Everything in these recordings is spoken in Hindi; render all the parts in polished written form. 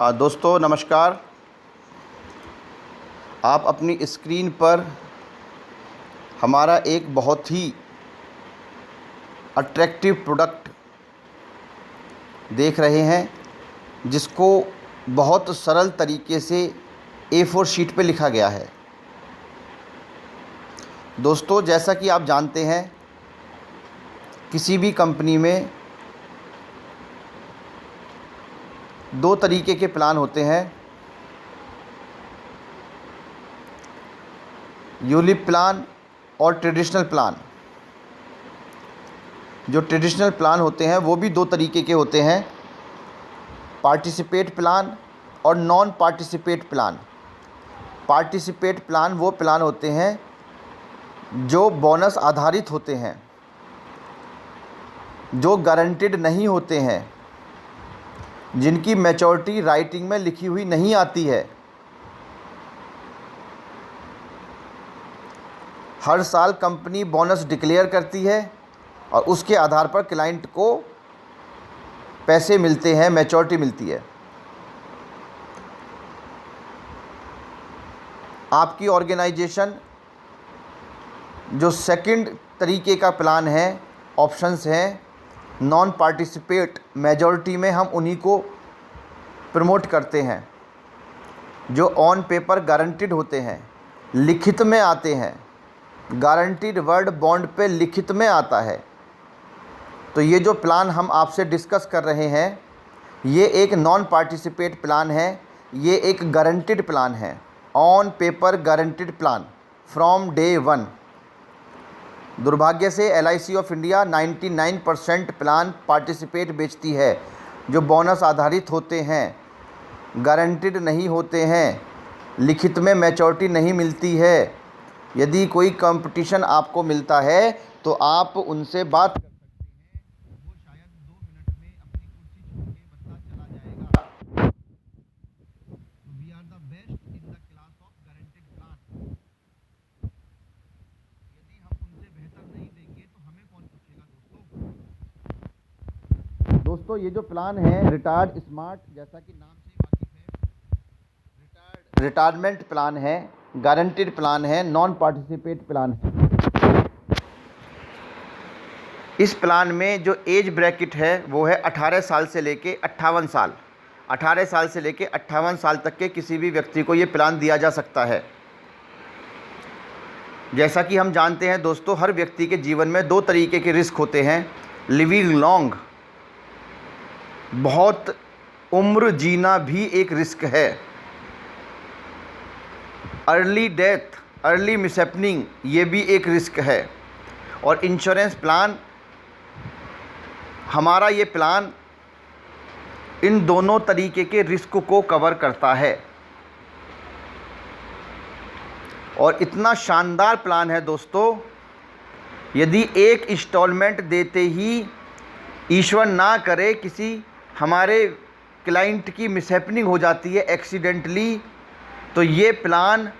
दोस्तों नमस्कार। आप अपनी स्क्रीन पर हमारा एक बहुत ही अट्रैक्टिव प्रोडक्ट देख रहे हैं, जिसको बहुत सरल तरीके से A4 शीट पे लिखा गया है। दोस्तों, जैसा कि आप जानते हैं, किसी भी कंपनी में दो तरीके के प्लान होते हैं, यूलिप प्लान और ट्रेडिशनल प्लान। जो ट्रेडिशनल प्लान होते हैं वो भी दो तरीके के होते हैं, पार्टिसिपेट प्लान और non participate plan. Participate plan वो प्लान होते हैं जो बोनस आधारित होते हैं, जो गारंटीड नहीं होते हैं, जिनकी मैच्योरिटी राइटिंग में लिखी हुई नहीं आती है। हर साल कंपनी बोनस डिक्लेयर करती है और उसके आधार पर क्लाइंट को पैसे मिलते हैं, मैच्योरिटी मिलती है। आपकी ऑर्गेनाइजेशन जो सेकंड तरीके का प्लान है, ऑप्शंस हैं नॉन पार्टिसिपेट, मेजॉरिटी में हम उन्हीं को प्रमोट करते हैं, जो ऑन पेपर गारंटीड होते हैं, लिखित में आते हैं। गारंटीड वर्ड बॉन्ड पे लिखित में आता है। तो ये जो प्लान हम आपसे डिस्कस कर रहे हैं, ये एक नॉन पार्टिसिपेट प्लान है, ये एक गारंटीड प्लान है, on paper guaranteed plan from day one. दुर्भाग्य से LIC of India 99% plan participate बेचती है, जो बोनस आधारित होते हैं, गारंटीड नहीं होते हैं, लिखित में मैच्योरिटी नहीं मिलती है। यदि कोई कंपटीशन आपको मिलता है तो आप उनसे बात कर सकते हैं, वो शायद 2 मिनट में अपनी कुर्सी छोड़ के बंदा चला जाएगा। We are the best in the class of guaranteed plan. यदि हम उनसे बेहतर नहीं देंगे तो हमें कौन पूछेगा। दोस्तों, ये जो प्लान है रिटायर्ड स्मार्ट, जैसा कि नाम से ही वाकिफ है, रिटायरमेंट प्लान है, गारंटीड प्लान है, नॉन पार्टिसिपेट प्लान है। इस प्लान में जो एज ब्रैकेट है वो है 18 साल से लेके 58 साल। 18 साल से लेके 58 साल तक के किसी भी व्यक्ति को ये प्लान दिया जा सकता है। जैसा कि हम जानते हैं दोस्तों, हर व्यक्ति के जीवन में दो तरीके के रिस्क होते हैं। लिविंग लॉन्ग, बहुत उम्र जीना भी एक रिस्क है। अर्ली डेथ, अर्ली मिसहैपनिंग, ये भी एक रिस्क है। और इंश्योरेंस प्लान, हमारा ये प्लान इन दोनों तरीके के रिस्क को कवर करता है। और इतना शानदार प्लान है दोस्तों, यदि एक इंस्टॉलमेंट देते ही ईश्वर ना करे किसी हमारे क्लाइंट की मिसहैपनिंग हो जाती है एक्सीडेंटली, तो ये प्लान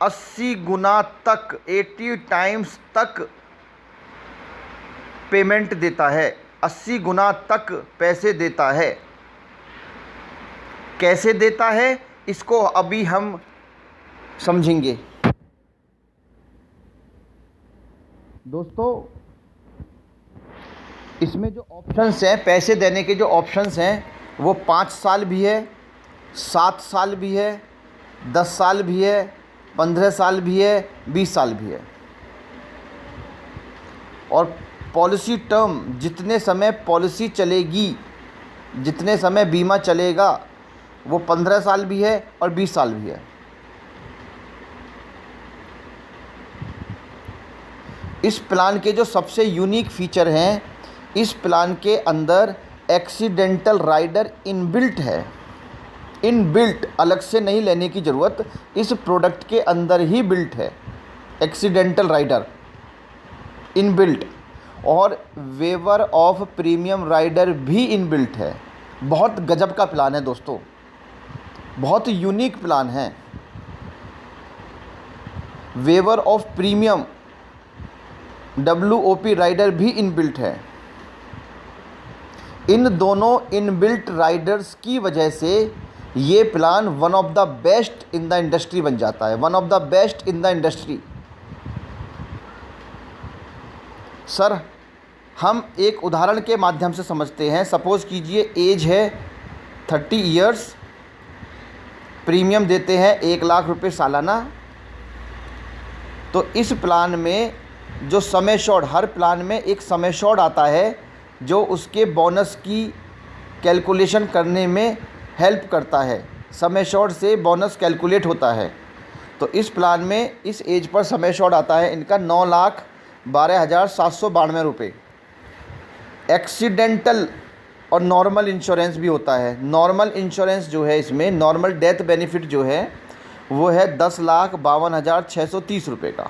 80 गुना तक, 80 टाइम्स तक पेमेंट देता है, 80 गुना तक पैसे देता है। कैसे देता है इसको अभी हम समझेंगे। दोस्तों, इसमें जो ऑप्शंस हैं, पैसे देने के जो ऑप्शंस हैं, वो 5 साल भी है, 7 साल भी है, 10 साल भी है, 15 साल भी है, 20 साल भी है। और पॉलिसी टर्म, जितने समय पॉलिसी चलेगी, जितने समय बीमा चलेगा, वो 15 साल भी है और 20 साल भी है। इस प्लान के जो सबसे यूनिक फीचर हैं, इस प्लान के अंदर एक्सीडेंटल राइडर इनबिल्ट है। इनबिल्ट, अलग से नहीं लेने की ज़रूरत, इस प्रोडक्ट के अंदर ही बिल्ट है एक्सीडेंटल राइडर इनबिल्ट। और वेवर ऑफ प्रीमियम राइडर भी इनबिल्ट है। बहुत गजब का प्लान है दोस्तों, बहुत यूनिक प्लान है। Waiver of premium WOP rider भी इनबिल्ट है। इन दोनों इनबिल्ट राइडर्स की वजह से ये plan one of the best in the industry बन जाता है, one of the best in the industry. Sir, हम एक उदाहरण के माध्यम से समझते हैं। सपोज़ कीजिए एज है 30 ईयर्स, प्रीमियम देते हैं 1 लाख रुपए सालाना। तो इस प्लान में जो सम एश्योर्ड, हर प्लान में एक सम एश्योर्ड आता है जो उसके बोनस की कैलकुलेशन करने में हेल्प करता है। सम एश्योर्ड से बोनस कैलकुलेट होता है। तो इस प्लान में इस एज पर सम एश्योर्ड आता है इनका 9,12,792 रुपये। एक्सीडेंटल और नॉर्मल इंश्योरेंस भी होता है। नॉर्मल इंश्योरेंस जो है, इसमें नॉर्मल डेथ बेनिफिट जो है वो है 10,52,630 रुपये का,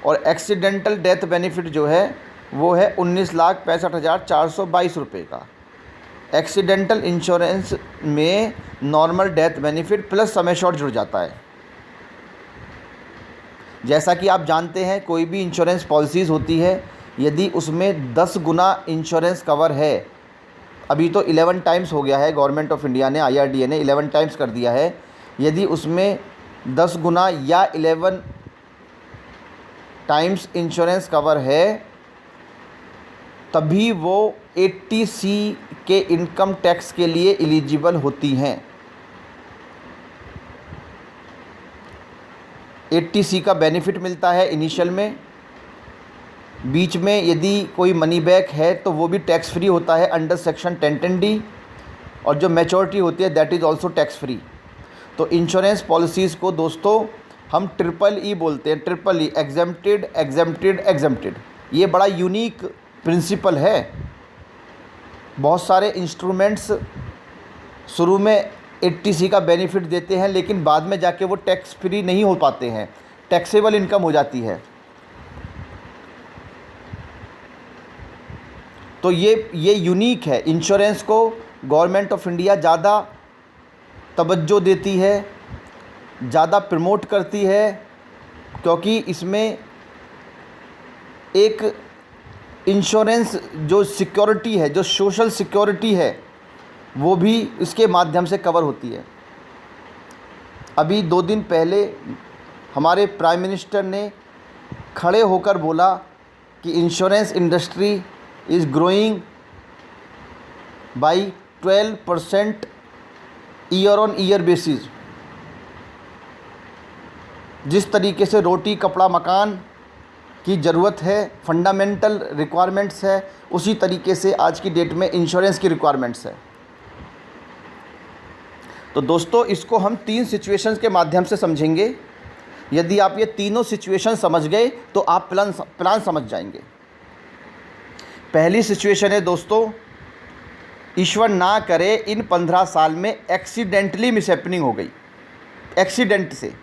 और एक्सीडेंटल डेथ बेनिफिट जो है वो है 19,65,422 रुपये का। एक्सीडेंटल इंश्योरेंस में normal death benefit plus sum assured जुड़ जाता है। जैसा कि आप जानते हैं, कोई भी इंश्योरेंस पॉलिसीज़ होती है, यदि उसमें 10 गुना इंश्योरेंस कवर है, अभी तो 11 टाइम्स हो गया है, गवर्नमेंट ऑफ इंडिया ने, IRDA ने 11 टाइम्स कर दिया है। यदि उसमें 10 गुना या 11 टाइम्स इंश्योरेंस कवर है, तभी वो 80C के इनकम टैक्स के लिए एलिजिबल होती हैं। 80C का बेनिफिट मिलता है इनिशियल में। बीच में यदि कोई मनी बैक है तो वो भी टैक्स फ्री होता है अंडर सेक्शन 1010D, और जो मैच्योरिटी होती है that is also tax free. तो इंश्योरेंस पॉलिसीज़ को दोस्तों हम EEE बोलते हैं, EEE, एग्जेम्प्टेड एग्जेम्प्टेड एग्जेम्प्टेड। ये बड़ा यूनिक प्रिंसिपल है। बहुत सारे इंस्ट्रूमेंट्स शुरू में 80C का बेनिफिट देते हैं, लेकिन बाद में जाके वो टैक्स फ्री नहीं हो पाते हैं, टैक्सेबल इनकम हो जाती है। तो ये यूनिक है। इंश्योरेंस को गवर्नमेंट ऑफ इंडिया ज़्यादा तवज्जो देती है, ज़्यादा प्रमोट करती है, क्योंकि इसमें एक इंश्योरेंस जो सिक्योरिटी है, जो सोशल सिक्योरिटी है, वो भी इसके माध्यम से कवर होती है। अभी 2 दिन पहले हमारे प्राइम मिनिस्टर ने खड़े होकर बोला कि insurance industry is growing by 12% year on year basis. जिस तरीके से रोटी कपड़ा मकान की ज़रूरत है, फंडामेंटल रिक्वायरमेंट्स है, उसी तरीके से आज की डेट में इंश्योरेंस की रिक्वायरमेंट्स है। तो दोस्तों, इसको हम 3 सिचुएशंस के माध्यम से समझेंगे। यदि आप ये तीनों सिचुएशन समझ गए तो आप प्लान समझ जाएंगे। पहली सिचुएशन है दोस्तों, ईश्वर ना करे इन 15 साल में एक्सीडेंटली मिसहैपनिंग हो गई, एक्सीडेंट से,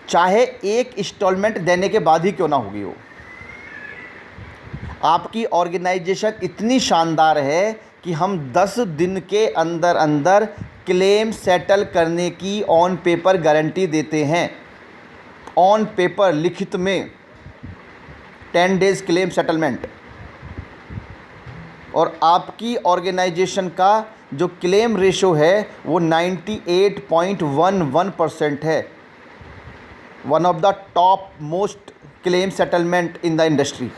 चाहे एक इंस्टॉलमेंट देने के बाद ही क्यों ना होगी हो। आपकी ऑर्गेनाइजेशन इतनी शानदार है कि हम 10 दिन के अंदर अंदर क्लेम सेटल करने की ऑन पेपर गारंटी देते हैं। ऑन पेपर, लिखित में 10 डेज क्लेम सेटलमेंट। और आपकी ऑर्गेनाइजेशन का जो क्लेम रेशो है वो 98.11% है। One of the top most claim settlement in the industry.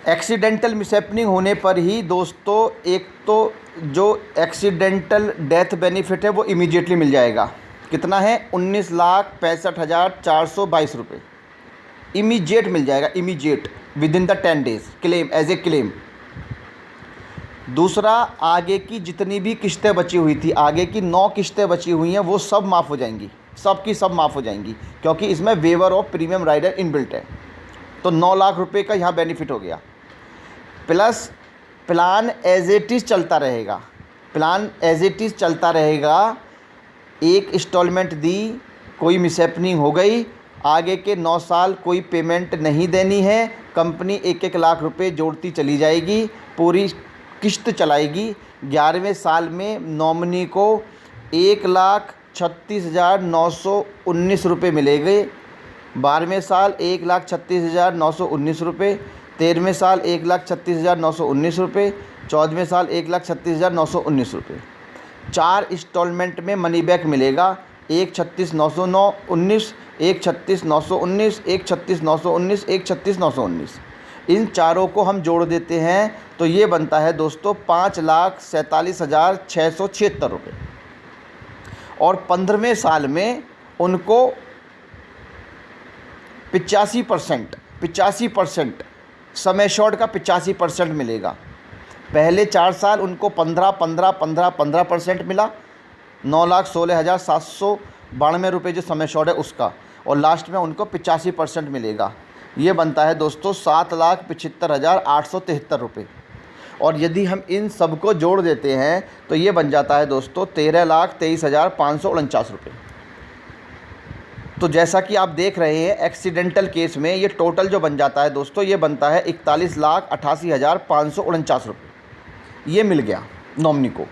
Accidental mishappening होने पर ही दोस्तों, एक तो जो एक्सीडेंटल डेथ बेनिफिट है वो इमीडिएटली मिल जाएगा। कितना है? 19,65,422 रुपये इमीडिएट मिल जाएगा, immediate within the 10 days claim, as a claim. दूसरा, आगे की जितनी भी किस्तें बची हुई थी, आगे की 9 किस्तें बची हुई हैं, वो सब माफ़ हो जाएंगी, सब की सब माफ़ हो जाएंगी, क्योंकि इसमें waiver of premium rider inbuilt है। तो 9 लाख रुपए का यहाँ बेनिफिट हो गया। Plus plan as it is चलता रहेगा, प्लान एज इट इज़ चलता रहेगा। एक इंस्टॉलमेंट दी, कोई मिसहैपनिंग हो गई, आगे के 9 साल कोई पेमेंट नहीं देनी है, कंपनी 1-1 लाख रुपए जोड़ती चली जाएगी, पूरी किस्त चलाएगी। 11वें साल में नॉमिनी को 1,36,919 रुपये मिलेंगे, 12वें साल 1,36,919 रुपये, 13वें साल 1,36,919 रुपये, 14वें साल 1,36,919 रुपये। 4 इंस्टॉलमेंट में मनी बैक मिलेगा। 1,36,919, 1,36,919, 1,36,919, 1,36,919। इन चारों को हम जोड़ देते हैं तो ये बनता है दोस्तों 5,47,676 रुपये। और 15वें साल में उनको 85% समय शॉर्ट का 85% मिलेगा। पहले 4 साल उनको 15% मिला, 9,16,792 रुपये जो समय शॉर्ट है उसका, और लास्ट में उनको 85% मिलेगा। ये बनता है दोस्तों 7,75,873 रुपये। और यदि हम इन सब को जोड़ देते हैं तो ये बन जाता है दोस्तों 13,23,549 रुपये। तो जैसा कि आप देख रहे हैं एक्सीडेंटल केस में ये टोटल जो बन जाता है दोस्तों, ये बनता है 41,88,549 रुपये। ये मिल गया नॉमिनी को।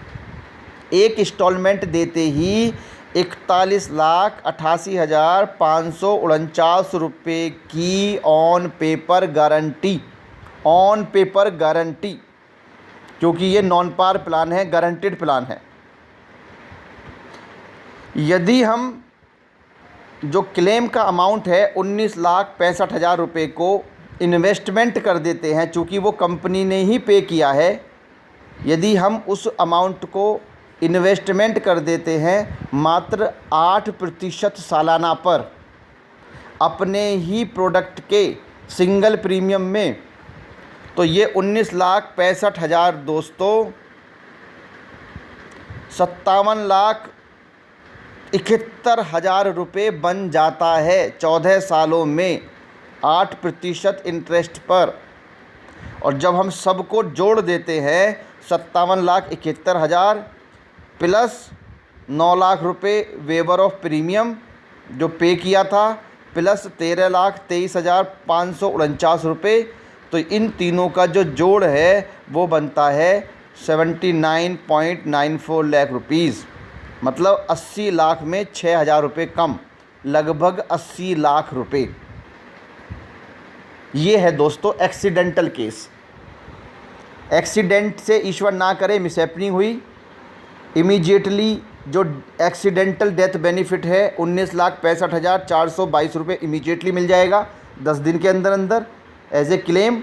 एक इंस्टॉलमेंट देते ही 41,88,549 रुपये की ऑन पेपर गारंटी, क्योंकि ये नॉन पार प्लान है, गारंटेड प्लान है। यदि हम जो क्लेम का अमाउंट है 19,65,000 रुपये को इन्वेस्टमेंट कर देते हैं, चूँकि वो कंपनी ने ही पे किया है, यदि हम उस अमाउंट को इन्वेस्टमेंट कर देते हैं मात्र 8% सालाना पर अपने ही प्रोडक्ट के सिंगल प्रीमियम में, तो ये 19,65,000 दोस्तों 57,71,000 रुपये बन जाता है 14 सालों में 8% इंटरेस्ट पर। और जब हम सबको जोड़ देते हैं 57,71,000 प्लस 9 लाख रुपये वेवर ऑफ प्रीमियम जो पे किया था, प्लस 13,23,549 रुपये, तो इन तीनों का जो जोड़ है वो बनता है 79.94 लाख रुपीज़। मतलब 80 लाख में 6,000 रुपये कम, लगभग 80 लाख रुपये। ये है दोस्तों एक्सीडेंटल केस। एक्सीडेंट से ईश्वर ना करे मिसहैपनिंग हुई, इमीडिएटली जो एक्सीडेंटल डेथ बेनिफिट है 19,65,422 रुपये इमीडिएटली मिल जाएगा 10 दिन के अंदर अंदर एज ए क्लेम।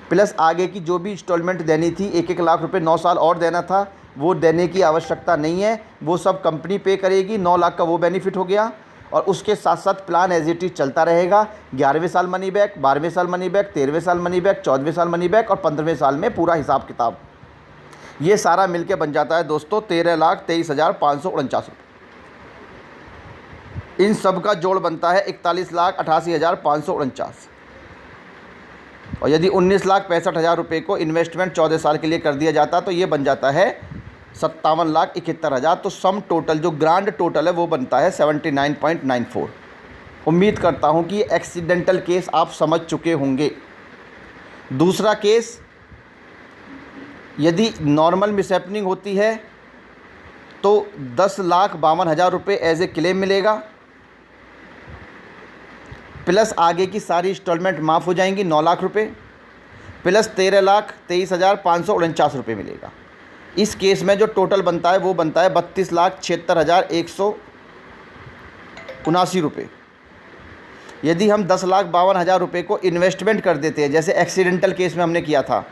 प्लस आगे की जो भी इंस्टॉलमेंट देनी थी 1-1 लाख रुपए 9 साल और देना था, वो देने की आवश्यकता नहीं है, वो सब कंपनी पे करेगी। 9 लाख का वो बेनिफिट हो गया। और उसके साथ साथ प्लान एज इट इज चलता रहेगा। 11वें साल मनी बैक, 12वें साल मनी बैक, 13वें साल मनी बैक, 14वें साल मनी बैक और 15वें साल में पूरा हिसाब किताब। ये सारा मिलके बन जाता है दोस्तों 13,23,549 रुपये। इन सब का जोड़ बनता है 41,88,549। और यदि 19,65,000 रुपये को इन्वेस्टमेंट 14 साल के लिए कर दिया जाता तो ये बन जाता है 57,71,000। तो सम टोटल जो ग्रांड टोटल है वो बनता है 79.94। उम्मीद करता हूँ कि एक्सीडेंटल केस आप समझ चुके होंगे। दूसरा केस, यदि नॉर्मल मिसहैपनिंग होती है तो 10,52,000 रुपये एज ए क्लेम मिलेगा, प्लस आगे की सारी इंस्टॉलमेंट माफ़ हो जाएंगी 9 लाख रुपये, प्लस 13,23,549 रुपये मिलेगा। इस केस में जो टोटल बनता है वो बनता है 32,76,179 रुपये। यदि हम 10,52,000 रुपये को इन्वेस्टमेंट कर देते हैं जैसे एक्सीडेंटल केस में हमने किया था,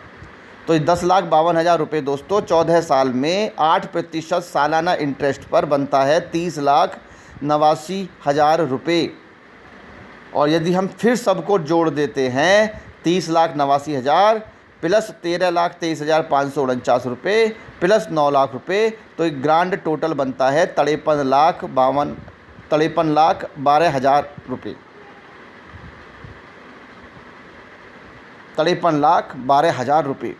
तो 10,52,000 रुपये दोस्तों 14 साल में 8% सालाना इंटरेस्ट पर बनता है 30,89,000 रुपये। और यदि हम फिर सबको जोड़ देते हैं 30,89,000 प्लस 13,23,549 रुपये प्लस 9 लाख रुपये, तो एक ग्रांड टोटल बनता है 53,12,000 रुपये। 53,12,000 रुपये।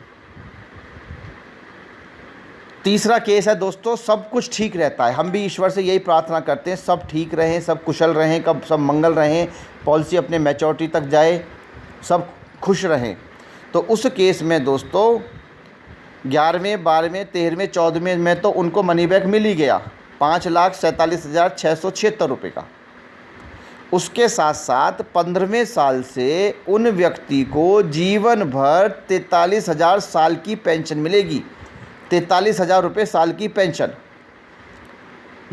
तीसरा केस है दोस्तों, सब कुछ ठीक रहता है, हम भी ईश्वर से यही प्रार्थना करते हैं सब ठीक रहें, सब कुशल रहें, कब सब मंगल रहें, पॉलिसी अपने मैच्योरिटी तक जाए, सब खुश रहें। तो उस केस में दोस्तों 11वें, 12वें, 13वें, 14वें में तो उनको मनी बैक मिल ही गया 5,47,676 रुपये का। उसके साथ साथ 15वें साल से उन व्यक्ति को जीवन भर 43,000 साल की पेंशन मिलेगी। 43,000 रुपये साल की पेंशन।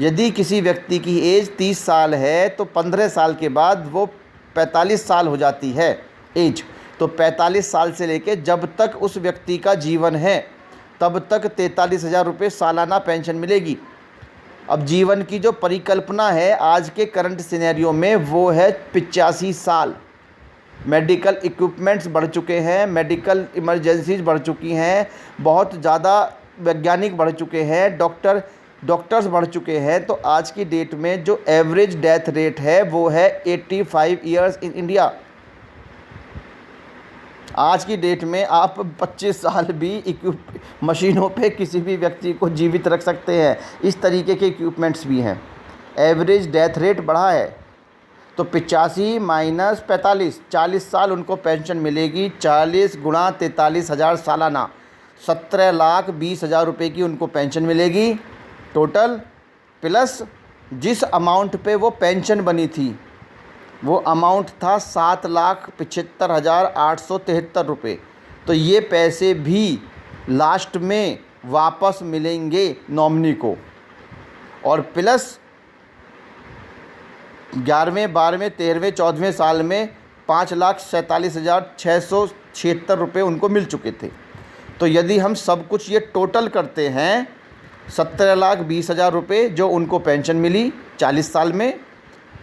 यदि किसी व्यक्ति की एज 30 साल है तो 15 साल के बाद वो 45 साल हो जाती है एज। तो 45 साल से लेके जब तक उस व्यक्ति का जीवन है तब तक 43,000 रुपये सालाना पेंशन मिलेगी। अब जीवन की जो परिकल्पना है आज के करंट सिनेरियो में वो है 85 साल। मेडिकल इक्विपमेंट्स बढ़ चुके हैं, मेडिकल इमरजेंसीज बढ़ चुकी हैं, बहुत ज़्यादा वैज्ञानिक बढ़ चुके हैं, डॉक्टर्स बढ़ चुके हैं। तो आज की डेट में जो एवरेज डेथ रेट है वो है 85 ईयर्स इन इंडिया। आज की डेट में आप 25 साल भी मशीनों पे किसी भी व्यक्ति को जीवित रख सकते हैं। इस तरीके के इक्विपमेंट्स भी हैं। एवरेज डेथ रेट बढ़ा है। तो 85 माइनस 45, 40 साल उनको पेंशन मिलेगी। 40 गुणा 43,000 सालाना, 17,20,000 रुपये की उनको पेंशन मिलेगी टोटल। प्लस जिस अमाउंट पे वो पेंशन बनी थी वो अमाउंट था 7,75,873 रुपये। तो ये पैसे भी लास्ट में वापस मिलेंगे नॉमिनी को। और प्लस 11वें 12वें 13वें 14वें साल में 5,47,676 रुपये उनको मिल चुके थे। तो यदि हम सब कुछ ये टोटल करते हैं 17,20,000 रुपये जो उनको पेंशन मिली 40 साल में,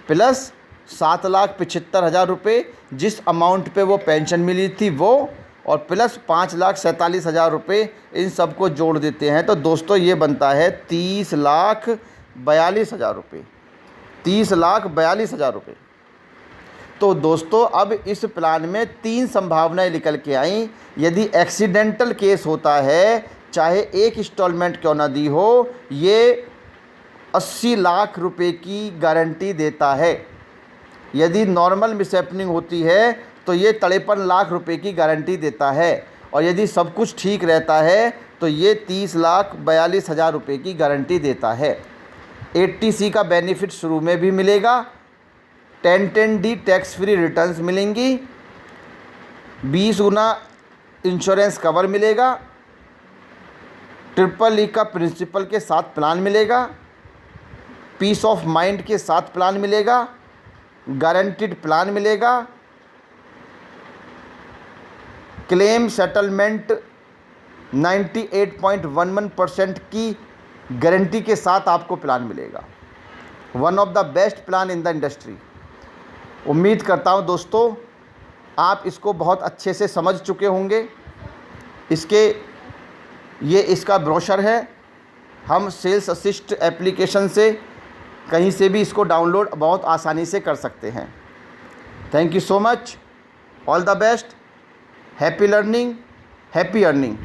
प्लस 7,75,000 रुपये जिस अमाउंट पे वो पेंशन मिली थी वो, और प्लस 5,47,000 रुपये, इन सब को जोड़ देते हैं तो दोस्तों ये बनता है 30,42,000 रुपये। 30,42,000 रुपये। तो दोस्तों अब इस प्लान में 3 संभावनाएं निकल के आई। यदि एक्सीडेंटल केस होता है, चाहे एक इंस्टॉलमेंट क्यों ना दी हो, ये 80 लाख रुपए की गारंटी देता है। यदि नॉर्मल मिसहैपनिंग होती है तो ये 53 लाख रुपए की गारंटी देता है। और यदि सब कुछ ठीक रहता है तो ये 30,42,000 रुपये की गारंटी देता है। 80C का बेनिफिट शुरू में भी मिलेगा। 1010D टैक्स फ्री रिटर्न्स मिलेंगी। 20 गुना इंश्योरेंस कवर मिलेगा। EEE का प्रिंसिपल के साथ प्लान मिलेगा। पीस ऑफ माइंड के साथ प्लान मिलेगा। गारंटीड प्लान मिलेगा। क्लेम सेटलमेंट 98.11% की गारंटी के साथ आपको प्लान मिलेगा। One of the best plan in the industry. उम्मीद करता हूँ दोस्तों आप इसको बहुत अच्छे से समझ चुके होंगे। इसका ब्रोशर है। हम सेल्स असिस्ट एप्लीकेशन से कहीं से भी इसको डाउनलोड बहुत आसानी से कर सकते हैं। Thank you so much. All the best. Happy learning, happy earning.